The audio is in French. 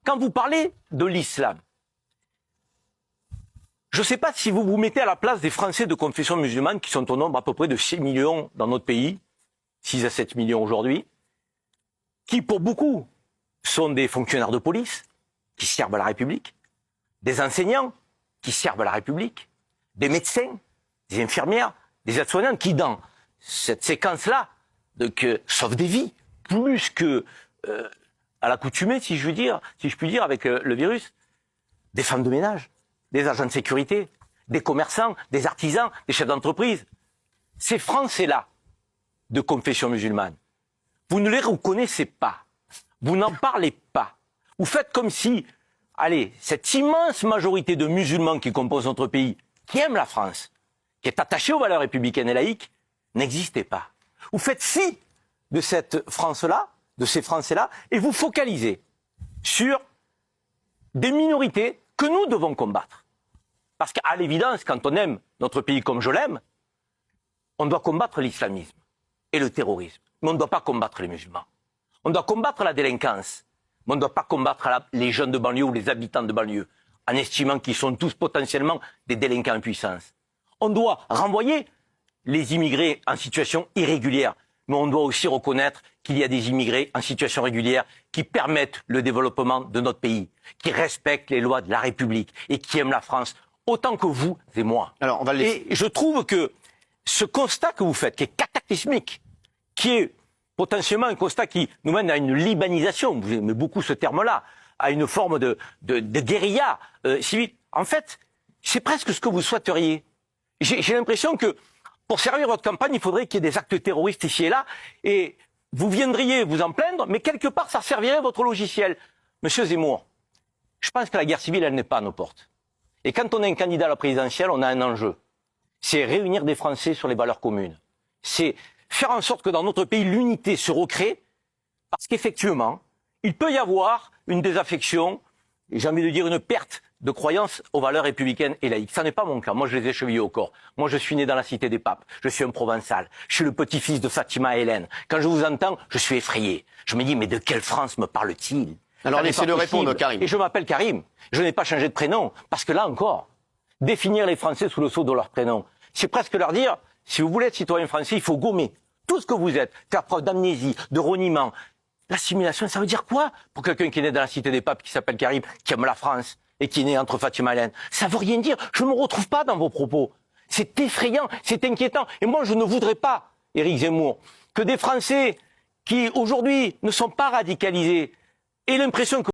quand vous parlez de l'islam, je ne sais pas si vous vous mettez à la place des Français de confession musulmane qui sont au nombre à peu près de 6 millions dans notre pays, 6 à 7 millions aujourd'hui, qui pour beaucoup sont des fonctionnaires de police qui servent à la République, des enseignants qui servent à la République, des médecins, des infirmières, des aides-soignantes qui, dans cette séquence-là, sauvent des vies, plus que à l'accoutumée, si je puis dire, avec le virus, des femmes de ménage, des agents de sécurité, des commerçants, des artisans, des chefs d'entreprise. Ces Français-là, de confession musulmane, vous ne les reconnaissez pas. Vous n'en parlez pas. Vous faites comme si, cette immense majorité de musulmans qui composent notre pays, qui aiment la France, qui est attachée aux valeurs républicaines et laïques, n'existait pas. Vous faites fi de cette France-là, de ces Français-là, et vous focalisez sur des minorités que nous devons combattre. Parce qu'à l'évidence, quand on aime notre pays comme je l'aime, on doit combattre l'islamisme et le terrorisme. Mais on ne doit pas combattre les musulmans. On doit combattre la délinquance. Mais on ne doit pas combattre les jeunes de banlieue ou les habitants de banlieue, en estimant qu'ils sont tous potentiellement des délinquants en puissance. On doit renvoyer les immigrés en situation irrégulière. Mais on doit aussi reconnaître qu'il y a des immigrés en situation régulière qui permettent le développement de notre pays, qui respectent les lois de la République et qui aiment la France autant que vous et moi. Alors, Et je trouve que ce constat que vous faites, qui est cataclysmique, qui est potentiellement un constat qui nous mène à une libanisation, vous aimez beaucoup ce terme-là, à une forme de guérilla civile. En fait, c'est presque ce que vous souhaiteriez. J'ai l'impression que pour servir votre campagne, il faudrait qu'il y ait des actes terroristes ici et là, et vous viendriez vous en plaindre, mais quelque part, ça servirait votre logiciel. Monsieur Zemmour, je pense que la guerre civile, elle n'est pas à nos portes. Et quand on est un candidat à la présidentielle, on a un enjeu. C'est réunir des Français sur les valeurs communes. C'est faire en sorte que dans notre pays, l'unité se recrée, parce qu'effectivement, il peut y avoir une désaffection, et j'ai envie de dire une perte de croyance aux valeurs républicaines et laïques. Ça n'est pas mon cas. Moi, je les ai chevillés au corps. Moi, je suis né dans la cité des papes. Je suis un provençal. Je suis le petit-fils de Fatima et Hélène. Quand je vous entends, je suis effrayé. Je me dis, mais de quelle France me parle-t-il? Alors, laissez-le répondre, Karim. Et je m'appelle Karim. Je n'ai pas changé de prénom. Parce que là encore, définir les Français sous le sceau de leur prénom, c'est presque leur dire, si vous voulez être citoyen français, il faut gommer tout ce que vous êtes, faire preuve d'amnésie, de reniement. L'assimilation, ça veut dire quoi pour quelqu'un qui est né dans la cité des papes, qui s'appelle Karim, qui aime la France et qui est né entre Fatima et Hélène? Ça veut rien dire. Je ne me retrouve pas dans vos propos. C'est effrayant, c'est inquiétant. Et moi, je ne voudrais pas, Éric Zemmour, que des Français qui, aujourd'hui, ne sont pas radicalisés aient l'impression que